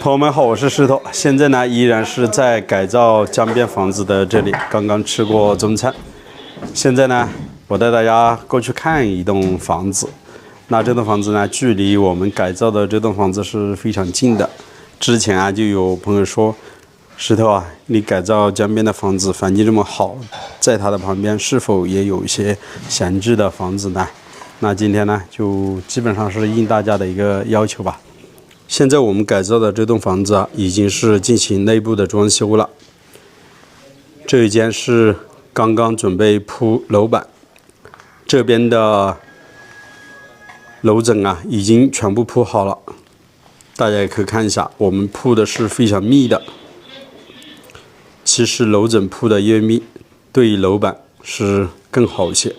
朋友们好，我是石头。现在呢，依然是在改造江边房子的这里，刚刚吃过中餐。现在呢，我带大家过去看一栋房子。那这栋房子呢，距离我们改造的这栋房子是非常近的。之前啊，就有朋友说，石头啊，你改造江边的房子，环境这么好，在它的旁边是否也有一些闲置的房子呢？那今天呢，就基本上是应大家的一个要求吧。现在我们改造的这栋房子啊，已经是进行内部的装修了。这一间是刚刚准备铺楼板，这边的楼枕啊已经全部铺好了。大家也可以看一下，我们铺的是非常密的。其实楼枕铺的越密，对于楼板是更好一些。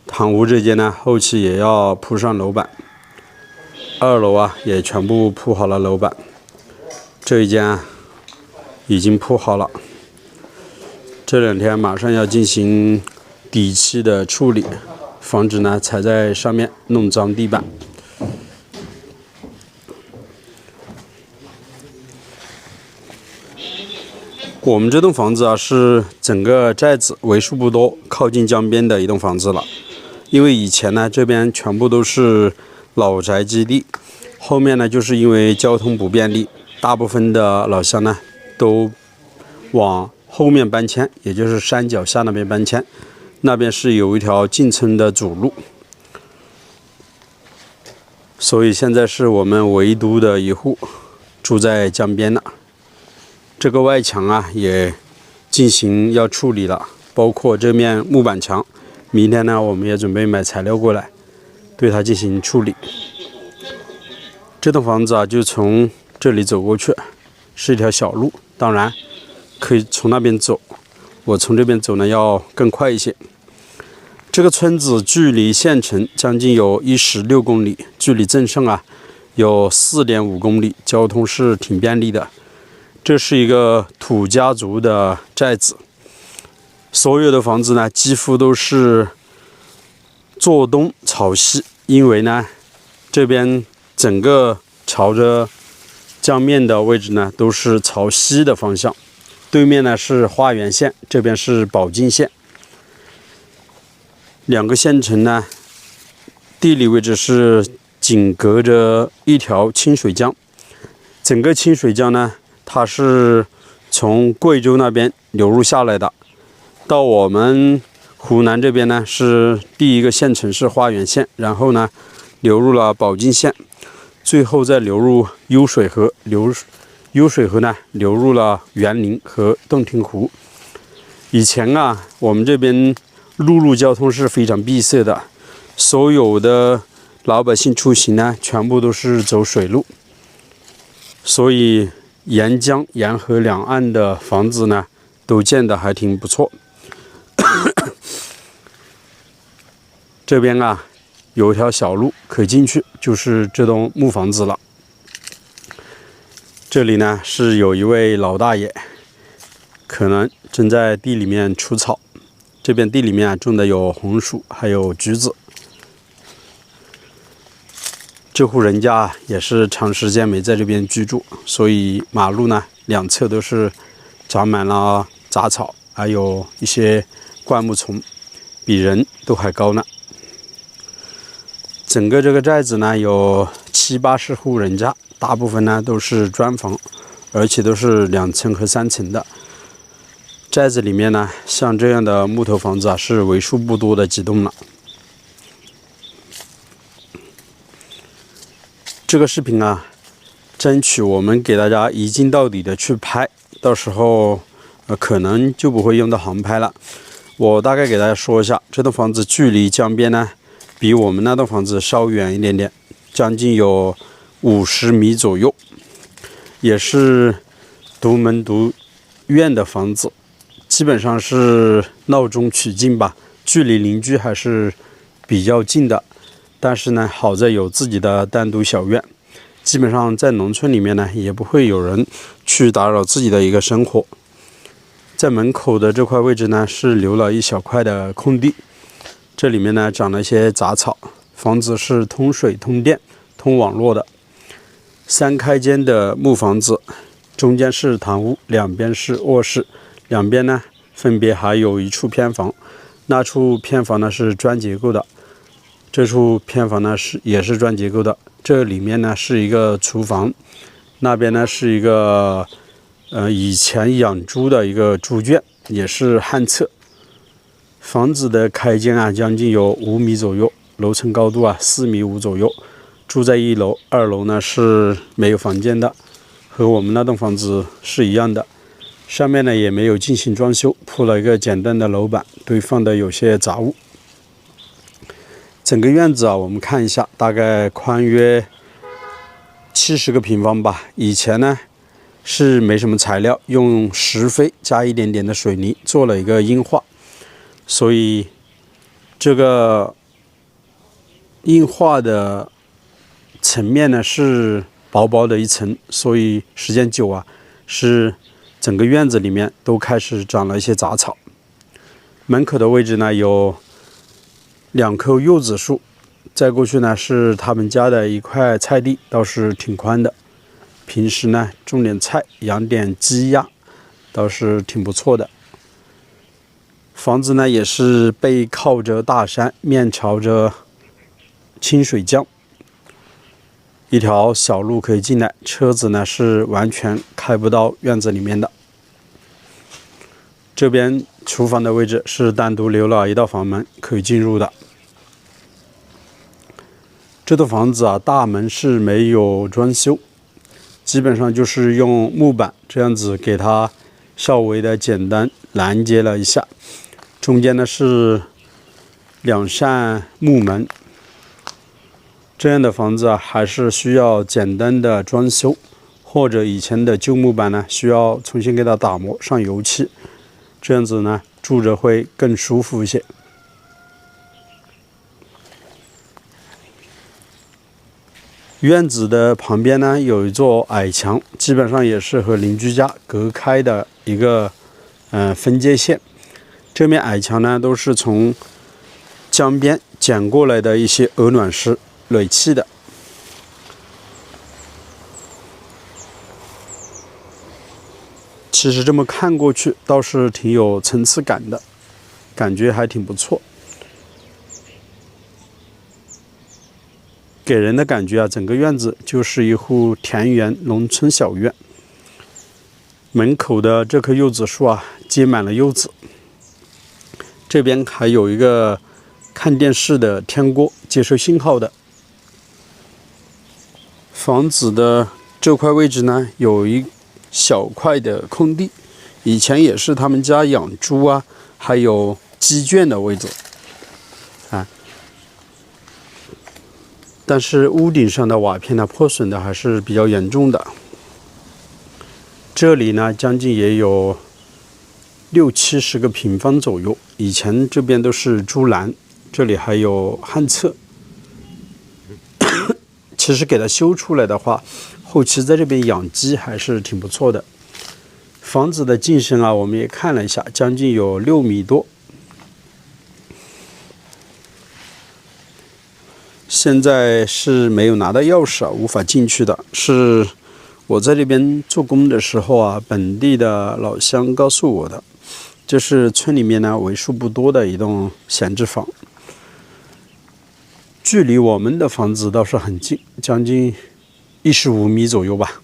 堂屋这间呢，后期也要铺上楼板。2楼啊，也全部铺好了楼板。这一间啊，已经铺好了。这2天马上要进行底漆的处理，防止呢踩在上面弄脏地板。我们这栋房子啊，是整个寨子为数不多靠近江边的一栋房子了。因为以前呢，这边全部都是老宅基地，后面呢，就是因为交通不便利，大部分的老乡呢都往后面搬迁，也就是山脚下那边搬迁。那边是有一条进村的主路，所以现在是我们唯独的一户住在江边了。这个外墙啊也进行要处理了，包括这面木板墙，明天呢我们也准备买材料过来对它进行处理。这栋房子啊，就从这里走过去，是一条小路，当然可以从那边走。我从这边走呢，要更快一些。这个村子距离县城将近有16公里，距离镇上啊有4.5公里，交通是挺便利的。这是一个土家族的寨子，所有的房子呢，几乎都是坐东朝西，因为呢，这边整个朝着江面的位置呢，都是朝西的方向。对面呢是花垣县，这边是保靖县。2个县城呢，地理位置是紧隔着一条清水江。整个清水江呢，它是从贵州那边流入下来的，到我们湖南这边呢，是第一个县城是花垣县，然后呢流入了保靖县，最后再流入幽水河，幽水河呢流入了沅陵和洞庭湖。以前啊，我们这边陆路交通是非常闭塞的，所有的老百姓出行呢，全部都是走水路，所以沿江沿河两岸的房子呢，都建得还挺不错。这边啊，有一条小路可以进去，就是这栋木房子了。这里呢是有一位老大爷，可能正在地里面除草。这边地里面种的有红薯，还有橘子。这户人家也是长时间没在这边居住，所以马路呢2侧都是长满了杂草，还有一些灌木丛，比人都还高呢。整个这个寨子呢有70-80户人家，大部分呢都是砖房，而且都是2层和3层的。寨子里面呢，像这样的木头房子啊，是为数不多的几栋了。这个视频啊，争取我们给大家一镜到底的去拍，到时候可能就不会用到航拍了。我大概给大家说一下，这栋房子距离江边呢，比我们那栋房子稍远一点点，将近有50米左右，也是独门独院的房子。基本上是闹中取静吧，距离邻居还是比较近的。但是呢，好在有自己的单独小院，基本上在农村里面呢，也不会有人去打扰自己的一个生活。在门口的这块位置呢，是留了一小块的空地，这里面呢长了一些杂草。房子是通水、通电、通网络的。3开间的木房子，中间是堂屋，两边是卧室，两边呢分别还有一处偏房。那处偏房呢是砖结构的，这处偏房呢也是砖结构的。这里面呢是一个厨房，那边呢是一个以前养猪的一个猪圈，也是旱厕。房子的开间啊将近有5米左右，楼层高度啊4.5米左右。住在1楼，2楼呢是没有房间的，和我们那栋房子是一样的。上面呢也没有进行装修，铺了一个简单的楼板，堆放的有些杂物。整个院子啊，我们看一下，大概宽约70个平方吧。以前呢是没什么材料，用石灰加一点点的水泥做了一个硬化，所以这个硬化的层面呢是薄薄的一层，所以时间久啊，是整个院子里面都开始长了一些杂草。门口的位置呢有2棵柚子树，再过去呢是他们家的一块菜地，倒是挺宽的。平时呢种点菜，养点鸡鸭，倒是挺不错的。房子呢也是背靠着大山，面朝着清水江，一条小路可以进来，车子呢是完全开不到院子里面的。这边厨房的位置是单独留了一道房门可以进入的。这栋房子啊，大门是没有装修，基本上就是用木板这样子给它稍微的简单拦截了一下。中间呢是2扇木门。这样的房子啊，还是需要简单的装修，或者以前的旧木板呢，需要重新给它打磨上油漆，这样子呢，住着会更舒服一些。院子的旁边呢，有一座矮墙，基本上也是和邻居家隔开的一个分界线。这面矮墙呢，都是从江边捡过来的一些鹅卵石垒砌的。其实这么看过去倒是挺有层次感的，感觉还挺不错。给人的感觉啊，整个院子就是一户田园农村小院。门口的这棵柚子树啊，结满了柚子。这边还有一个看电视的天锅，接收信号的。房子的这块位置呢，有一小块的空地，以前也是他们家养猪啊，还有鸡圈的位置啊。但是屋顶上的瓦片呢，破损的还是比较严重的。这里呢，将近也有60-70个平方左右。以前这边都是猪栏，这里还有旱厕。其实给它修出来的话，后期在这边养鸡还是挺不错的。房子的进深啊，我们也看了一下，将近有6米多。现在是没有拿到钥匙啊，无法进去的。是我在这边做工的时候啊，本地的老乡告诉我的。这是村里面呢为数不多的一栋闲置房，距离我们的房子倒是很近，将近15米左右吧。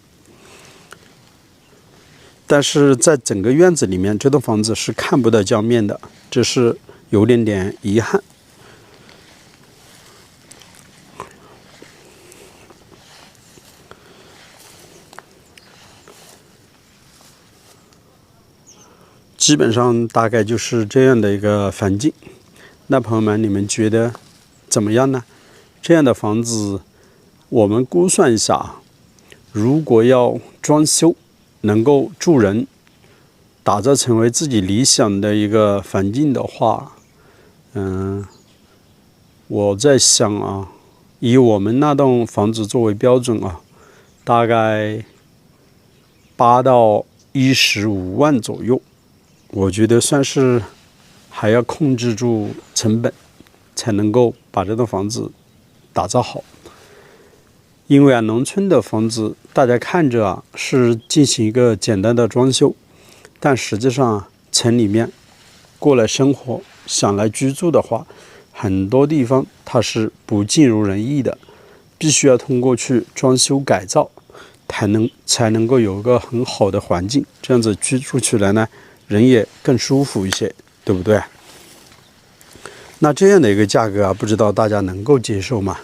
但是在整个院子里面，这栋房子是看不到江面的，这是有点遗憾。基本上大概就是这样的一个环境。那朋友们，你们觉得怎么样呢？这样的房子，我们估算一下，如果要装修，能够住人，打造成为自己理想的一个环境的话，我在想啊，以我们那栋房子作为标准啊，大概8到15万左右。我觉得算是还要控制住成本，才能够把这栋房子打造好。因为农村的房子大家看着是进行一个简单的装修，但实际上城里面过来生活，想来居住的话，很多地方它是不尽如人意的，必须要通过去装修改造，才能够有一个很好的环境，这样子居住起来呢，人也更舒服一些，对不对？那这样的一个价格不知道大家能够接受吗？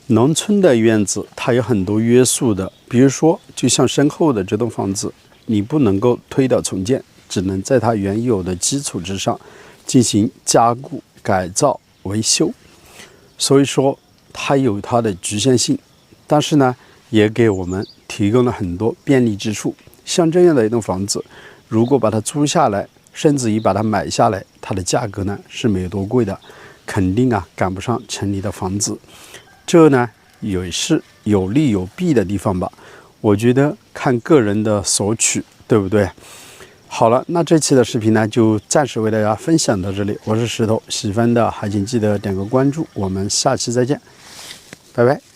农村的院子它有很多约束的，比如说就像身后的这栋房子，你不能够推倒重建，只能在它原有的基础之上进行加固、改造、维修，所以说它有它的局限性，但是呢也给我们提供了很多便利之处。像这样的一栋房子，如果把它租下来，甚至于把它买下来，它的价格呢是没有多贵的，肯定赶不上城里的房子。这呢也是有利有弊的地方吧，我觉得看个人的索取，对不对？好了，那这期的视频呢就暂时为大家分享到这里，我是石头，喜欢的还请记得点个关注，我们下期再见，拜拜。